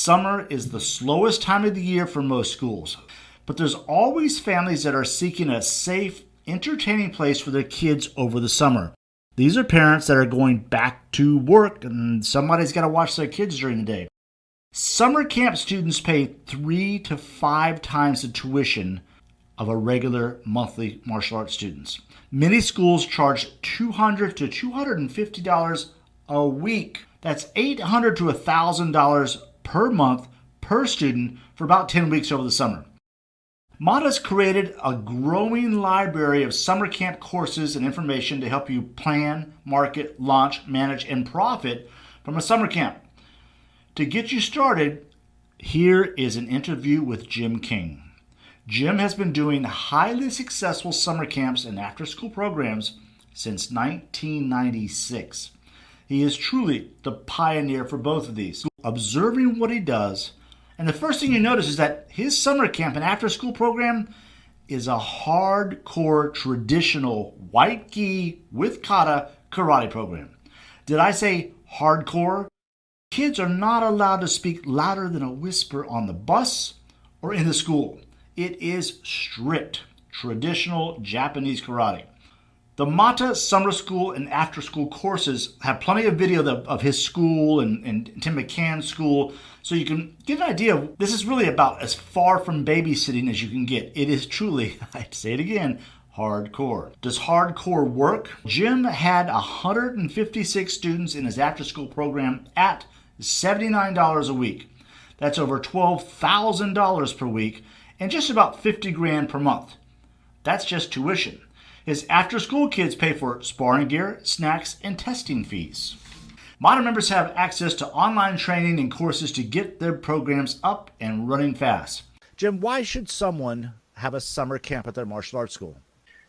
Summer is the slowest time of the year for most schools, but there's always families that are seeking a safe, entertaining place for their kids over the summer. These are parents that are going back to work and somebody's got to watch their kids during the day. Summer camp students pay 3 to 5 times the tuition of a regular monthly martial arts students. Many schools charge $200 to $250 a week. That's $800 to $1,000 per month per student for about 10 weeks over the summer. Mata's created a growing library of summer camp courses and information to help you plan, market, launch, manage, and profit from a summer camp. To get you started, here is an interview with Jim King. Jim has been doing highly successful summer camps and after-school programs since 1996. He is truly the pioneer for both of these. Observing what he does, and the first thing you notice is that his summer camp and after-school program is a hardcore traditional white gi with kata karate program. Did I say hardcore? Kids are not allowed to speak louder than a whisper on the bus or in the school. It is strict, traditional Japanese karate. The Mata summer school and after school courses have plenty of video of his school and Tim McCann's school, so you can get an idea of this is really about as far from babysitting as you can get. It is truly, I say it again, hardcore. Does hardcore work? Jim had 156 students in his after school program at $79 a week. That's over $12,000 per week and just about $50,000 per month. That's just tuition. His after-school kids pay for sparring gear, snacks, and testing fees. Mata members have access to online training and courses to get their programs up and running fast. Jim, why should someone have a summer camp at their martial arts school?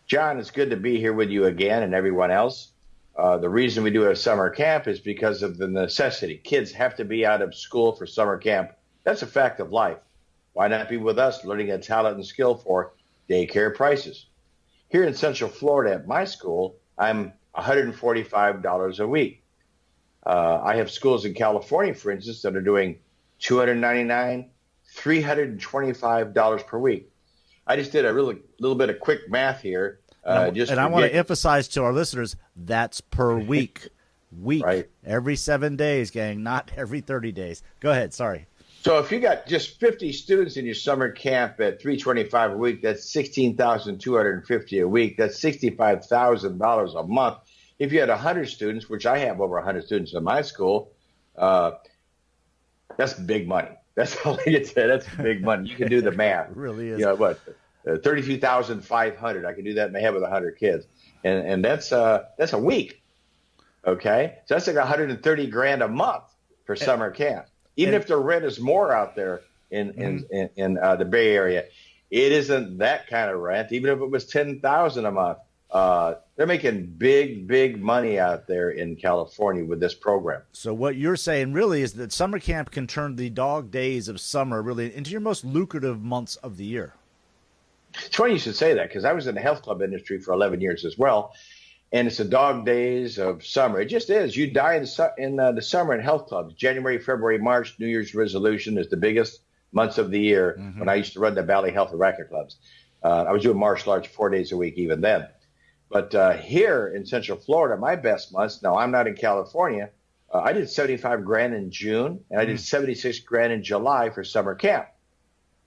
John, it's good to be here with you again and everyone else. The reason we do a summer camp is because of the necessity. Kids have to be out of school for summer camp. That's a fact of life. Why not be with us learning a talent and skill for daycare prices? Here in Central Florida at my school, I'm $145 a week. I have schools in California, for instance, that are doing $299, $325 per week. I just did a little bit of quick math here. I want to emphasize to our listeners, that's per week. Right. Every 7 days, gang, not every 30 days. Go ahead, sorry. So if you got just 50 students in your summer camp at $325 a week, that's $16,250 a week. That's $65,000 a month. If you had 100 students, which I have over 100 students in my school, that's big money. That's all I can say. That's big money. You can do the math. It really is. You know what? 32,500. I can do that in my head with 100 kids, and that's a week. Okay, so that's like $130,000 a month for summer camp. Even if the rent is more out there in the Bay Area, it isn't that kind of rent. Even if it was $10,000 a month, they're making big money out there in California with this program. So what you're saying really is that summer camp can turn the dog days of summer really into your most lucrative months of the year. It's funny you should say that because I was in the health club industry for 11 years as well. And it's the dog days of summer. It just is. You die in the summer in health clubs. January, February, March, New Year's resolution is the biggest months of the year when I used to run the Valley Health and Racket Clubs. I was doing martial arts 4 days a week even then. But here in Central Florida, my best months, now I'm not in California, I did $75,000 in June, and I did $76,000 in July for summer camp.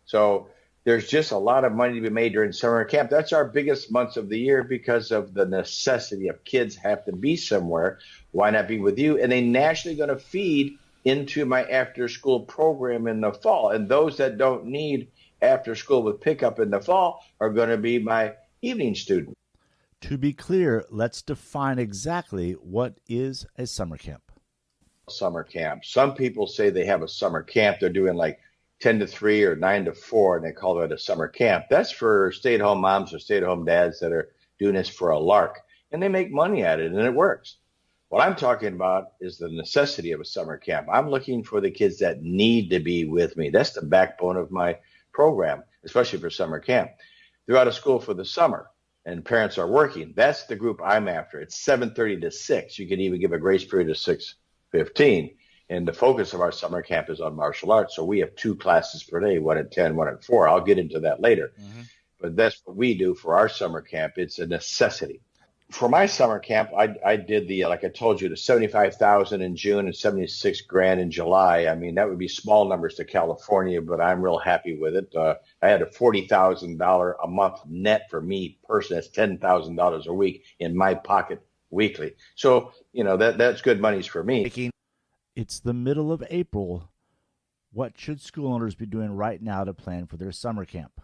So there's just a lot of money to be made during summer camp. That's our biggest months of the year because of the necessity of kids have to be somewhere. Why not be with you? And they naturally going to feed into my after-school program in the fall. And those that don't need after-school with pickup in the fall are going to be my evening student. To be clear, let's define exactly what is a summer camp. Summer camp. Some people say they have a summer camp. They're doing like 10 to 3 or 9 to 4, and they call that a summer camp. That's for stay-at-home moms or stay-at-home dads that are doing this for a lark, and they make money at it, and it works. What I'm talking about is the necessity of a summer camp. I'm looking for the kids that need to be with me. That's the backbone of my program, especially for summer camp. They're out of school for the summer, and parents are working. That's the group I'm after. It's 7:30 to 6. You can even give a grace period of 6:15. And the focus of our summer camp is on martial arts. So we have 2 classes per day, one at 10, one at 4. I'll get into that later. Mm-hmm. But that's what we do for our summer camp. It's a necessity. For my summer camp, I did like I told you, the 75,000 in June and 76 grand in July. I mean, that would be small numbers to California, but I'm real happy with it. I had a $40,000 a month net for me personally. That's $10,000 a week in my pocket weekly. So, that's good monies for me. It's the middle of April. What should school owners be doing right now to plan for their summer camp?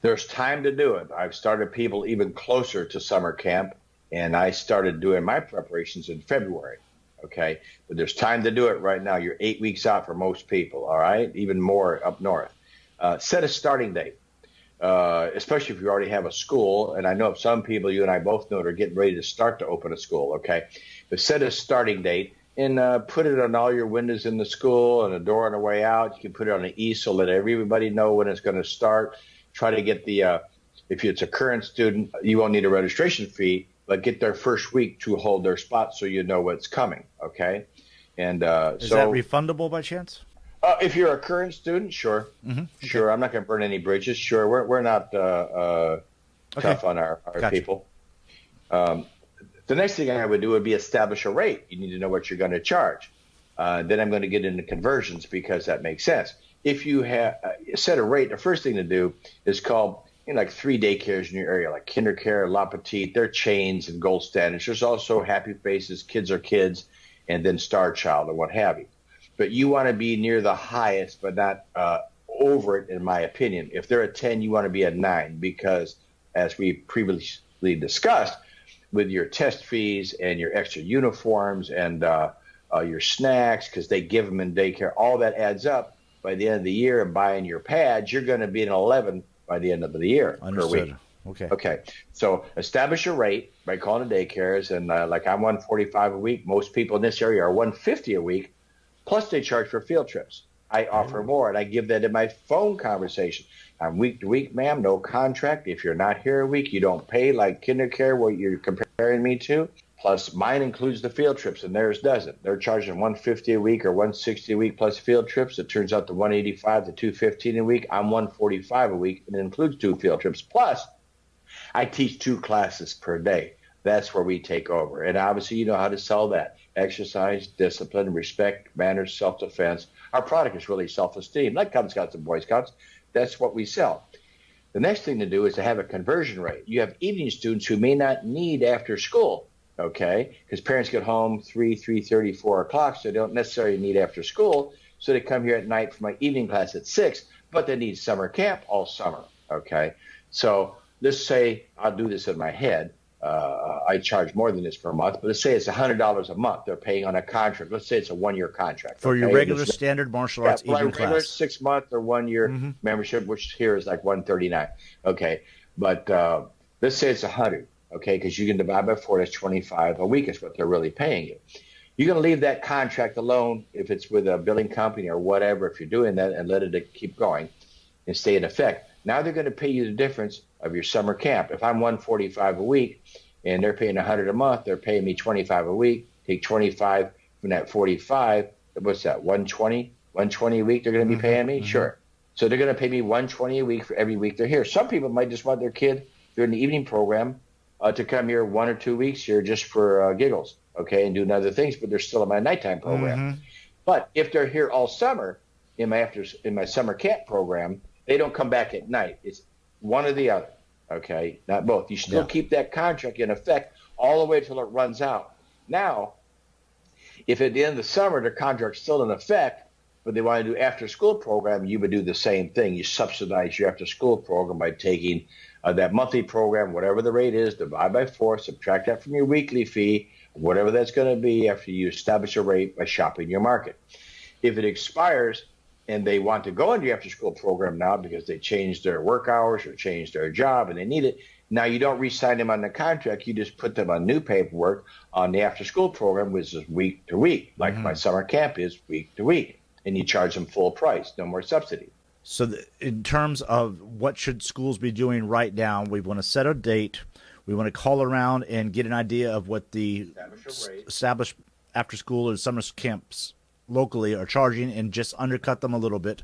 There's time to do it. I've started people even closer to summer camp, and I started doing my preparations in February. Okay, but there's time to do it right now. You're 8 weeks out for most people. All right, even more up north. Set a starting date, especially if you already have a school. And I know some people, you and I both know, are getting ready to start to open a school. Okay, but set a starting date. And put it on all your windows in the school and a door on the way out. You can put it on the east so let everybody know when it's going to start. Try to get if it's a current student, you won't need a registration fee, but get their first week to hold their spot so you know what's coming, okay? And Is that refundable by chance? If you're a current student, sure. Mm-hmm. Okay. Sure, I'm not going to burn any bridges. Sure, we're not tough on our gotcha. People. The next thing I would do would be establish a rate. You need to know what you're going to charge. Then I'm going to get into conversions because that makes sense. If you have set a rate, the first thing to do is call like 3 daycares in your area, like KinderCare, La Petite. They're chains and gold standards. There's also Happy Faces, Kids Are Kids, and then Star Child or what have you. But you want to be near the highest, but not over it, in my opinion. If they're a 10, you want to be a 9 because, as we previously discussed, with your test fees and your extra uniforms and your snacks, because they give them in daycare, all that adds up. By the end of the year and buying your pads, you're going to be an 11 by the end of the year. Understood. Per week. Okay. So establish a rate by calling the daycares, and like I'm $145 a week. Most people in this area are $150 a week. Plus they charge for field trips. I offer more, and I give that in my phone conversation. I'm week to week, ma'am, no contract. If you're not here a week, you don't pay like KinderCare, what you're comparing me to. Plus, mine includes the field trips, and theirs doesn't. They're charging $150 a week or $160 a week plus field trips. It turns out to $185 to $215 a week. I'm $145 a week, and it includes 2 field trips. Plus, I teach 2 classes per day. That's where we take over. And obviously, you know how to sell that. Exercise, discipline, respect, manners, self-defense. Our product is really self-esteem, like Cub Scouts and Boy Scouts. That's what we sell. The next thing to do is to have a conversion rate. You have evening students who may not need after school. Okay, because parents get home 3:30, 4 o'clock, so they don't necessarily need after school. So they come here at night for my evening class at 6, but they need summer camp all summer. Okay, so let's say I'll do this in my head. I charge more than this per month, but let's say it's $100 a month. They're paying on a contract. Let's say it's a 1-year contract. For your regular standard martial arts evening class. Regular 6-month or 1-year membership, which here is like $139. Okay, but let's say it's $100. Okay, because you can divide by 4, that's $25 a week is what they're really paying you. You're going to leave that contract alone if it's with a billing company or whatever, if you're doing that, and let it keep going and stay in effect. Now they're going to pay you the difference of your summer camp. If I'm $145 a week and they're paying $100 a month, they're paying me $25 a week. Take 25 from that 45, what's that, 120? 120 a week they're going to be paying me? Sure. So they're going to pay me $120 a week for every week they're here. Some people might just want their kid during the evening program to come here 1 or 2 weeks here just for giggles, okay, and doing other things, but they're still in my nighttime program. But if they're here all summer in my summer camp program, they don't come back at night. It's one or the other, okay, not both. You still keep that contract in effect all the way till it runs out. Now, if at the end of the summer the contract's still in effect, but they want to do after-school program, you would do the same thing. You subsidize your after-school program by taking that monthly program, whatever the rate is, divide by 4, subtract that from your weekly fee, whatever that's going to be after you establish a rate by shopping your market. If it expires and they want to go into your after-school program now because they changed their work hours or changed their job and they need it, now you don't re-sign them on the contract. You just put them on new paperwork on the after-school program, which is week to week, like my summer camp is week to week, and you charge them full price, no more subsidy. So in terms of what should schools be doing right now, we want to set a date. We want to call around and get an idea of what the established after school or summer camps locally are charging and just undercut them a little bit.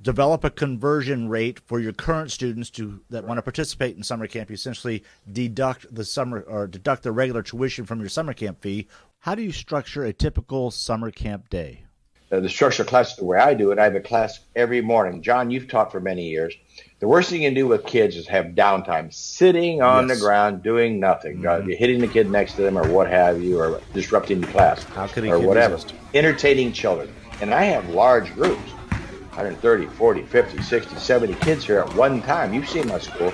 Develop a conversion rate for your current students that want to participate in summer camp. You essentially deduct the regular tuition from your summer camp fee. How do you structure a typical summer camp day? The structure of class, the way I do it, I have a class every morning. John, you've taught for many years. The worst thing you can do with kids is have downtime, sitting on the ground doing nothing. You're hitting the kid next to them or what have you, or disrupting the class or whatever. Entertaining children. And I have large groups, 130, 40, 50, 60, 70 kids here at one time. You've seen my school.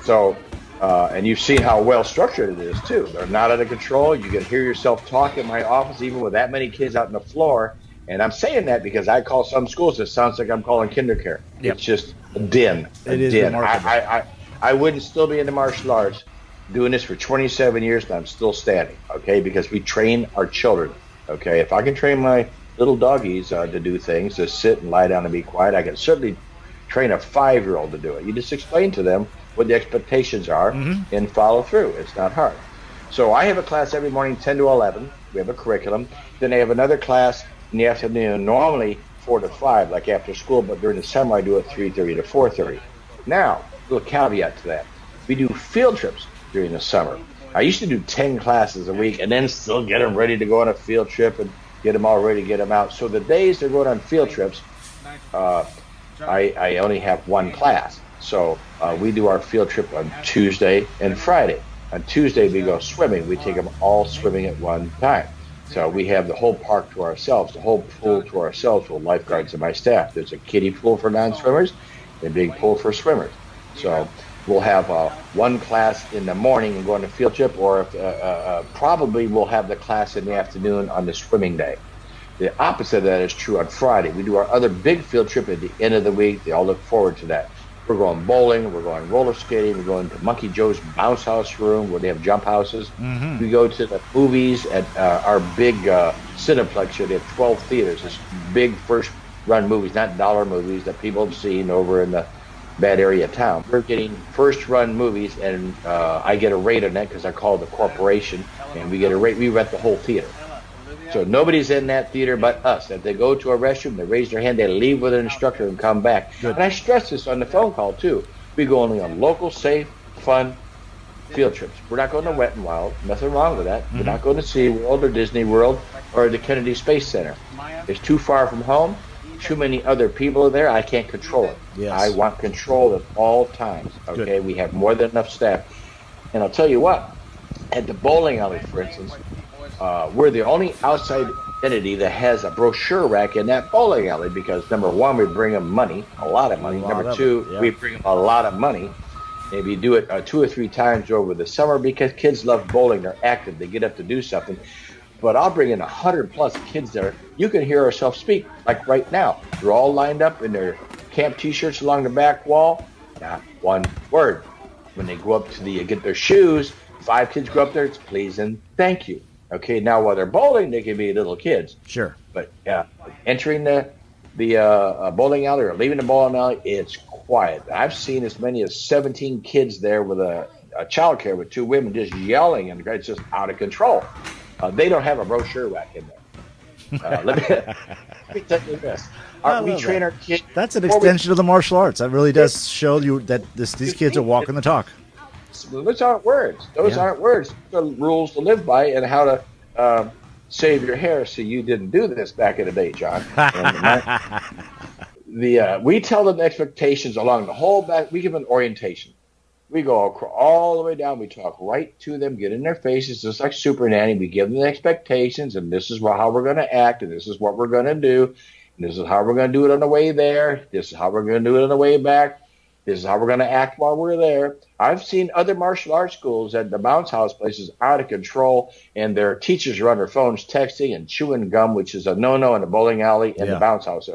So, and you've seen how well structured it is, too. They're not out of control. You can hear yourself talk in my office, even with that many kids out on the floor. And I'm saying that because I call some schools, it sounds like I'm calling kindergarten. It's just a din. It is remarkable. I wouldn't still be in the martial arts doing this for 27 years, and I'm still standing, okay, because we train our children, okay? If I can train my little doggies to do things, to sit and lie down and be quiet, I can certainly train a 5-year-old to do it. You just explain to them what the expectations are and follow through. It's not hard. So I have a class every morning, 10 to 11. We have a curriculum. Then I have another class in the afternoon, normally 4 to 5, like after school, but during the summer I do it 3:30 to 4:30. Now, a little caveat to that. We do field trips during the summer. I used to do 10 classes a week and then still get them ready to go on a field trip and get them all ready to get them out. So the days they're going on field trips, I only have one class. So we do our field trip on Tuesday and Friday. On Tuesday we go swimming. We take them all swimming at one time. So we have the whole park to ourselves, the whole pool to ourselves with lifeguards and my staff. There's a kiddie pool for non-swimmers and a big pool for swimmers. So we'll have one class in the morning and go on a field trip, or probably we'll have the class in the afternoon on the swimming day. The opposite of that is true on Friday. We do our other big field trip at the end of the week. They all look forward to that. We're going bowling, we're going roller skating, we're going to Monkey Joe's bounce house room where they have jump houses. We go to the movies at our big Cineplex here. They have 12 theaters. It's big first-run movies, not dollar movies that people have seen over in the bad area of town. We're getting first-run movies, and I get a rate on that because I call the corporation, and we get a rate. We rent the whole theater. So nobody's in that theater but us. If they go to a restroom, they raise their hand, they leave with an instructor and come back. And I stress this on the phone call, too. We go only on local, safe, fun field trips. We're not going to Wet and Wild. Nothing wrong with that. We're not going to SeaWorld or Disney World or the Kennedy Space Center. It's too far from home. Too many other people are there. I can't control it. Yes. I want control at all times. Okay, we have more than enough staff. And I'll tell you what, at the bowling alley, for instance, we're the only outside entity that has a brochure rack in that bowling alley because, number one, we bring them money, a lot of money. Number two, we bring them a lot of money. Maybe you do it 2 or 3 times over the summer because kids love bowling. They're active. They get up to do something. But I'll bring in 100-plus kids there. You can hear ourselves speak, like right now. They're all lined up in their camp T-shirts along the back wall. Not one word. When they go up to get their shoes, 5 kids go up there. It's please and thank you. Okay, now while they're bowling, they can be little kids. Sure. But entering the bowling alley or leaving the bowling alley, it's quiet. I've seen as many as 17 kids there with a child care with 2 women just yelling, and it's just out of control. They don't have a brochure rack in there. Let me tell you this. We train our kids. That's an extension of the martial arts. That really does show you that these kids are walking the talk. Those aren't words. Those aren't words. Those are rules to live by and how to save your hair so you didn't do this back in the day, John. We tell them expectations along the whole back. We give them an orientation. We go all the way down. We talk right to them, get in their faces, just like Super Nanny. We give them the expectations, and this is how we're going to act, and this is what we're going to do, and this is how we're going to do it on the way there. This is how we're going to do it on the way back. This is how we're going to act while we're there. I've seen other martial arts schools at the bounce house places out of control, and their teachers are on their phones texting and chewing gum, which is a no-no in the bowling alley and the bounce house.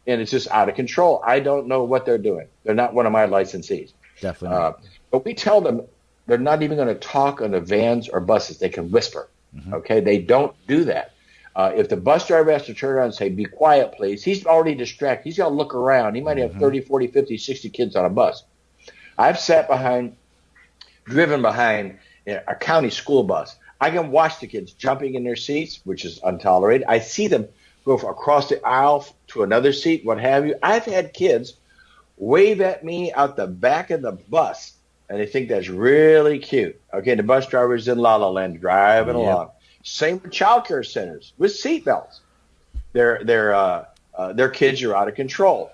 And it's just out of control. I don't know what they're doing. They're not one of my licensees. Definitely. But we tell them they're not even going to talk on the vans or buses. They can whisper. Okay? They don't do that. If the bus driver has to turn around and say, be quiet, please, he's already distracted. He's got to look around. He might have 30, 40, 50, 60 kids on a bus. I've driven behind a county school bus I can watch the kids jumping in their seats, which is intolerated. I see them go across the aisle to another seat, what have you. I've had kids wave at me out the back of the bus, and they think that's really cute. Okay, the bus driver's in La La Land driving along. Same with child care centers with seatbelts. Their kids are out of control.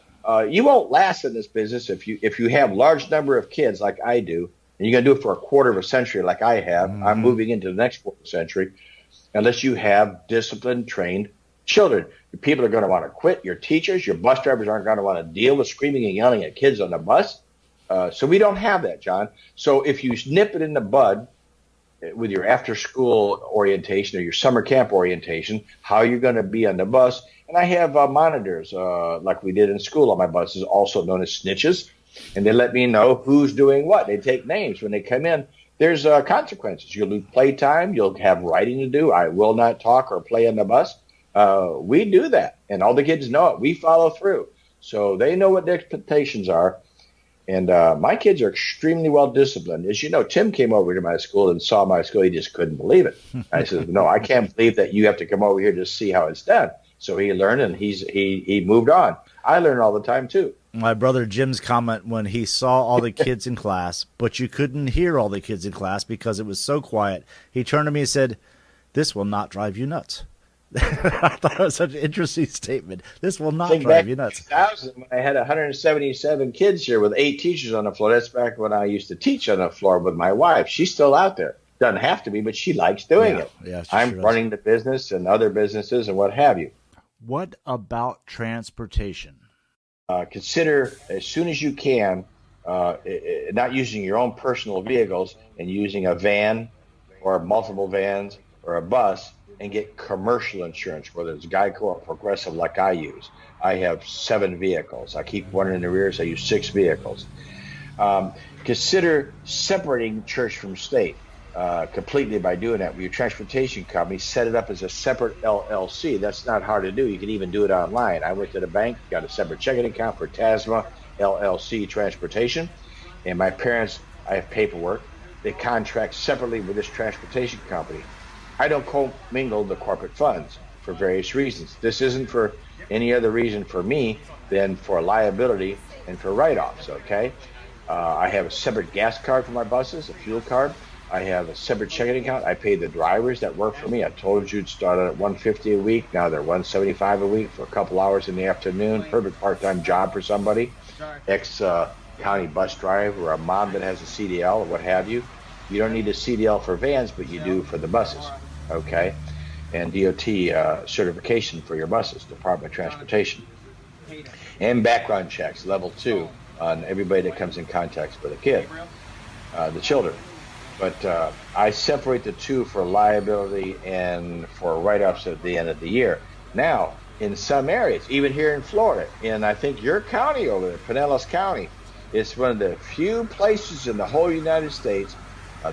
You won't last in this business if you have large number of kids like I do, and you're going to do it for a quarter of a century like I have. Mm-hmm. I'm moving into the next quarter century, unless you have disciplined, trained children. People are going to want to quit. Your teachers, your bus drivers aren't going to want to deal with screaming and yelling at kids on the bus. So we don't have that, John. So if you nip it in the bud with your after-school orientation or your summer camp orientation, how you're going to be on the bus. And I have monitors like we did in school on my buses, also known as snitches. And they let me know who's doing what. They take names when they come in. There's consequences. You'll lose playtime. You'll have writing to do. I will not talk or play on the bus. We do that, and all the kids know it. We follow through. So they know what the expectations are. And my kids are extremely well disciplined. As you know, Tim came over to my school and saw my school. He just couldn't believe it. I said, no, I can't believe that you have to come over here to see how it's done. So he learned, and he moved on. I learn all the time, too. My brother Jim's comment when he saw all the kids in class, but you couldn't hear all the kids in class because it was so quiet. He turned to me and said, "This will not drive you nuts." I thought it was such an interesting statement. This will not drive you nuts. 2000, when I had 177 kids here with 8 teachers on the floor. That's back when I used to teach on the floor with my wife. She's still out there. Doesn't have to be, but she likes doing it. Yeah, I'm running the business and other businesses and what have you. What about transportation? Consider as soon as you can not using your own personal vehicles and using a van or multiple vans or a bus, and get commercial insurance, whether it's Geico or Progressive like I use. I have 7 vehicles. I keep one in the rear, so I use 6 vehicles. Consider separating church from state completely by doing that with your transportation company. Set it up as a separate LLC. That's not hard to do. You can even do it online. I went to the bank, got a separate checking account for TASMA LLC Transportation, and my parents, I have paperwork. They contract separately with this transportation company. I don't commingle the corporate funds for various reasons. This isn't for any other reason for me than for liability and for write-offs, okay? I have a separate gas card for my buses, a fuel card. I have a separate checking account. I pay the drivers that work for me. I told you it started at $150 a week. Now they're $175 a week for a couple hours in the afternoon. Perfect part-time job for somebody. Ex-county bus driver or a mom that has a CDL or what have you. You don't need a CDL for vans, but you do for the buses. Okay, and DOT certification for your buses, Department of Transportation, and background checks, level 2, on everybody that comes in contact with a kid, the children. But I separate the two for liability and for write-offs at the end of the year. Now, in some areas, even here in Florida, and I think your county over there, Pinellas County, is one of the few places in the whole United States.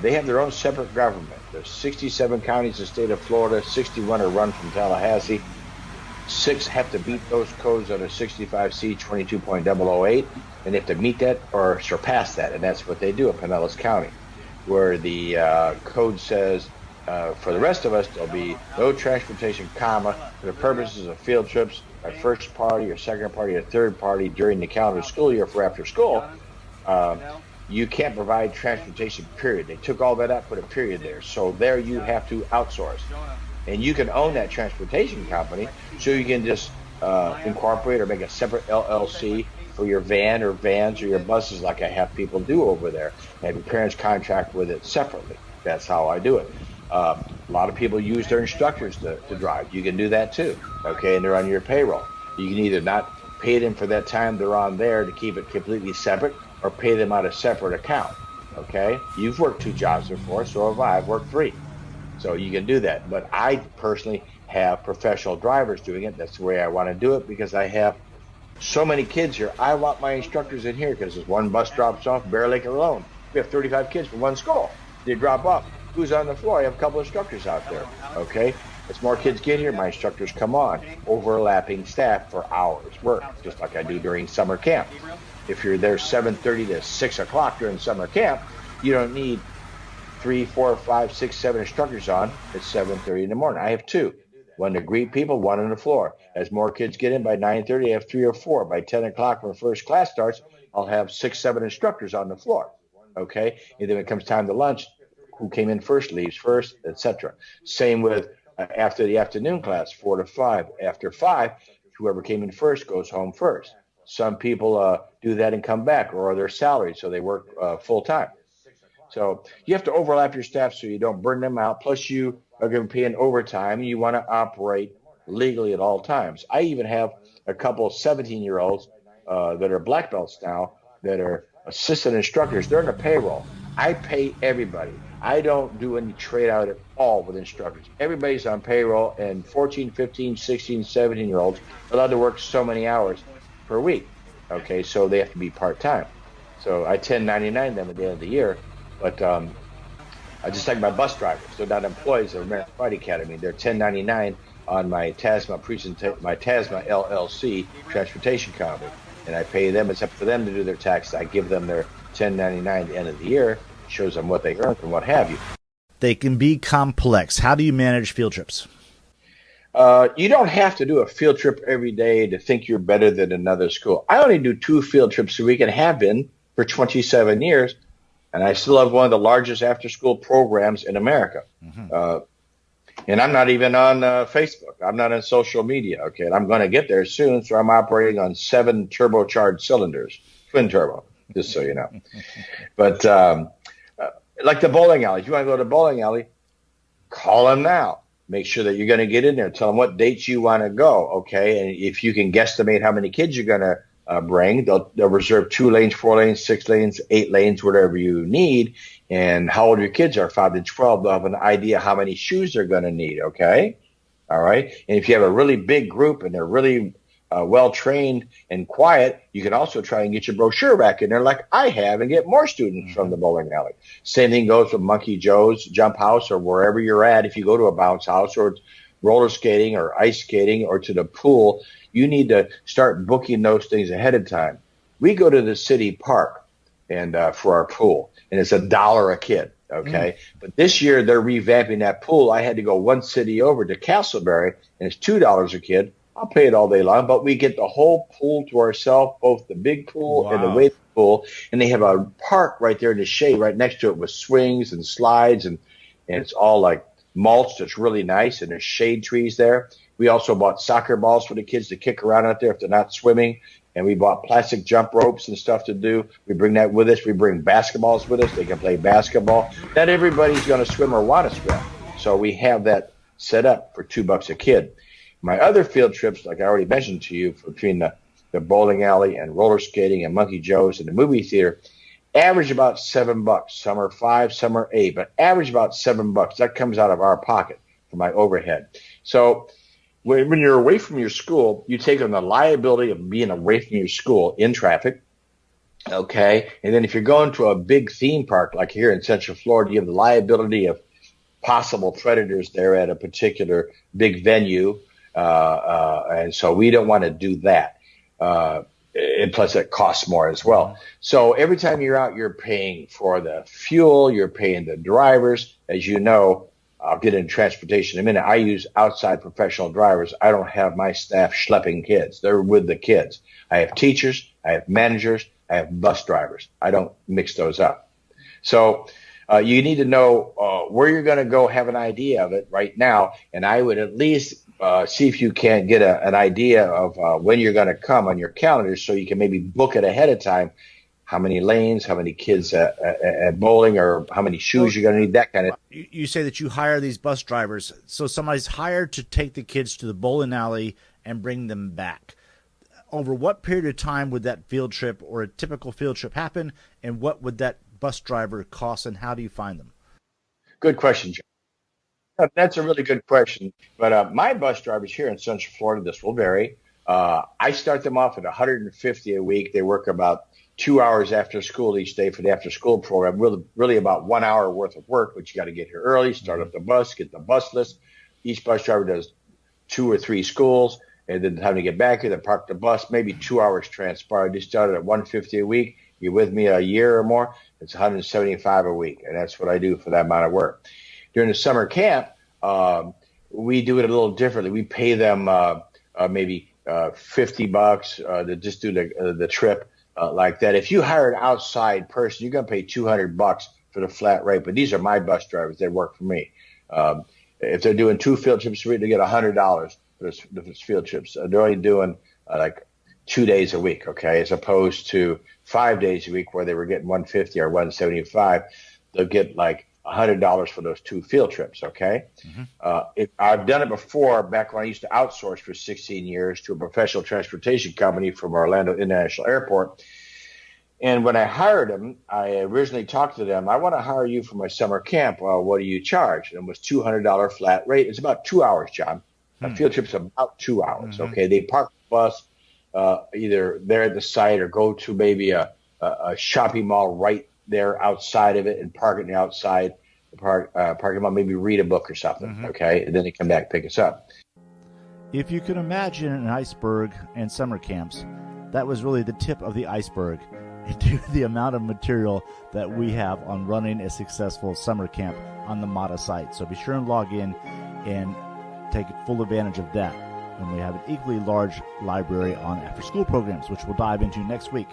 They have their own separate government. There's 67 counties in the state of Florida. 61 are run from Tallahassee. 6 have to beat those codes under 65C 22.008, and they have to meet that or surpass that, and that's what they do in Pinellas County, where the code says for the rest of us there'll be no transportation, for the purposes of field trips, a first party or second party or third party during the calendar school year for after school. You can't provide transportation, period. They took all that out, put a period there. So there you have to outsource. And you can own that transportation company, so you can just incorporate or make a separate LLC for your van or vans or your buses like I have people do over there. Have your parents contract with it separately. That's how I do it. A lot of people use their instructors to drive. You can do that too, okay, and they're on your payroll. You can either not pay them for that time they're on there to keep it completely separate, or pay them out a separate account, okay? You've worked 2 jobs before, so have I. I've worked 3. So you can do that. But I personally have professional drivers doing it. That's the way I want to do it because I have so many kids here. I want my instructors in here because as one bus drops off, Bear Lake alone, we have 35 kids from one school. They drop off. Who's on the floor? I have a couple of instructors out there, okay? As more kids get here, my instructors come on, overlapping staff for hours work, just like I do during summer camp. If you're there 7:30 to 6 o'clock during summer camp, you don't need 3, 4, 5, 6, 7 instructors on at 7:30 in the morning. I have two. One to greet people, one on the floor. As more kids get in by 9:30, I have 3 or 4. By 10 o'clock when the first class starts, I'll have 6, 7 instructors on the floor. Okay? And then when it comes time to lunch, who came in first leaves first, etc. Same with after the afternoon class, 4 to 5. After 5, whoever came in first goes home first. Some people do that and come back, or they're salaried, so they work full time. So you have to overlap your staff so you don't burn them out. Plus, you are going to be paying overtime, and you want to operate legally at all times. I even have a couple of 17-year-olds that are black belts now that are assistant instructors. They're in the payroll. I pay everybody. I don't do any trade out at all with instructors. Everybody's on payroll, and 14, 15, 16, 17-year-olds are allowed to work so many hours per week. Okay, so they have to be part-time. So I 1099 them at the end of the year. But I just like my bus drivers. They're not employees of American Flight Academy. They're 1099 on my TASMA LLC transportation company, and I pay them. It's up for them to do their taxes. I give them their 1099 at the end of the year. Shows them what they earned and what have you. They can be complex. How do you manage field trips? You don't have to do a field trip every day to think you're better than another school. I only do 2 field trips a week and have been for 27 years. And I still have one of the largest after-school programs in America. Mm-hmm. And I'm not even on Facebook. I'm not on social media. Okay, and I'm going to get there soon. So I'm operating on 7 turbocharged cylinders, twin turbo, just so you know. But like the bowling alley, if you want to go to the bowling alley, call them now. Make sure that you're going to get in there. Tell them what dates you want to go. Okay, and if you can guesstimate how many kids you're going to bring. They'll reserve 2 lanes, 4 lanes, 6 lanes, 8 lanes, whatever you need, and how old your kids are, 5 to 12. They'll have an idea how many shoes they're going to need, okay? All right? And if you have a really big group and they're really well-trained and quiet, you can also try and get your brochure back in there like I have and get more students from the bowling alley. Same thing goes with Monkey Joe's, Jump House, or wherever you're at. If you go to a bounce house or roller skating or ice skating or to the pool, you need to start booking those things ahead of time. We go to the city park and for our pool, and it's $1 a kid, okay? But this year they're revamping that pool. I had to go one city over to Castleberry, and it's $2 a kid. I'll pay it all day long, but we get the whole pool to ourselves, both the big pool and the wave pool, and they have a park right there in the shade right next to it with swings and slides, and it's all like mulched. It's really nice, and there's shade trees there. We also bought soccer balls for the kids to kick around out there if they're not swimming. And we bought plastic jump ropes and stuff to do. We bring that with us. We bring basketballs with us. They can play basketball. Not everybody's going to swim or want to swim. So we have that set up for $2 a kid. My other field trips, like I already mentioned to you, between the bowling alley and roller skating and Monkey Joe's and the movie theater, average about $7. Some are 5, some are 8, but average about $7. That comes out of our pocket for my overhead. So when you're away from your school, you take on the liability of being away from your school in traffic, okay? And then if you're going to a big theme park like here in Central Florida, you have the liability of possible predators there at a particular big venue, and so we don't want to do that. And plus it costs more as well. So every time you're out, you're paying for the fuel, you're paying the drivers. As you know, I'll get into transportation in a minute. I use outside professional drivers. I don't have my staff schlepping kids. They're with the kids. I have teachers, I have managers, I have bus drivers. I don't mix those up. So you need to know where you're going to go, have an idea of it right now. And I would at least see if you can get an idea of when you're going to come on your calendar so you can maybe book it ahead of time. How many lanes, how many kids at bowling, or how many shoes you're going to need, that kind of. You say that you hire these bus drivers. So somebody's hired to take the kids to the bowling alley and bring them back. Over what period of time would that field trip or a typical field trip happen, and what would that bus driver cost, and how do you find them? Good question, John. That's a really good question. But my bus drivers here in Central Florida, this will vary. I start them off at $150 a week. They work about 2 hours after school each day for the after school program, really about 1 hour worth of work, but you got to get here early, start up the bus, get the bus list. Each bus driver does 2 or 3 schools, and then time to get back here, then park the bus, maybe 2 hours transpired. You started at $150 a week. You're with me a year or more. It's 175 a week, and that's what I do for that amount of work. During the summer camp, we do it a little differently. We pay them maybe $50 to just do the trip like that. If you hire an outside person, you're going to pay $200 for the flat rate. But these are my bus drivers; they work for me. If they're doing 2 field trips a week, they get $100 for those field trips. They're only doing like 2 days a week, okay, as opposed to 5 days a week where they were getting 150 or 175. They'll get like $100 for those 2 field trips, okay? I've done it before back when I used to outsource for 16 years to a professional transportation company from Orlando International Airport. And when I hired them, I originally talked to them, I want to hire you for my summer camp. Well, what do you charge? And it was $200 flat rate. It's about 2 hours, John. A field trip's about 2 hours, okay? They park the bus either there at the site or go to maybe a shopping mall right there outside of it and park it in the outside parking lot, maybe read a book or something, okay? And then they come back and pick us up. If you can imagine an iceberg and summer camps, that was really the tip of the iceberg into the amount of material that we have on running a successful summer camp on the MATA site. So be sure and log in and take full advantage of that. And we have an equally large library on after-school programs, which we'll dive into next week.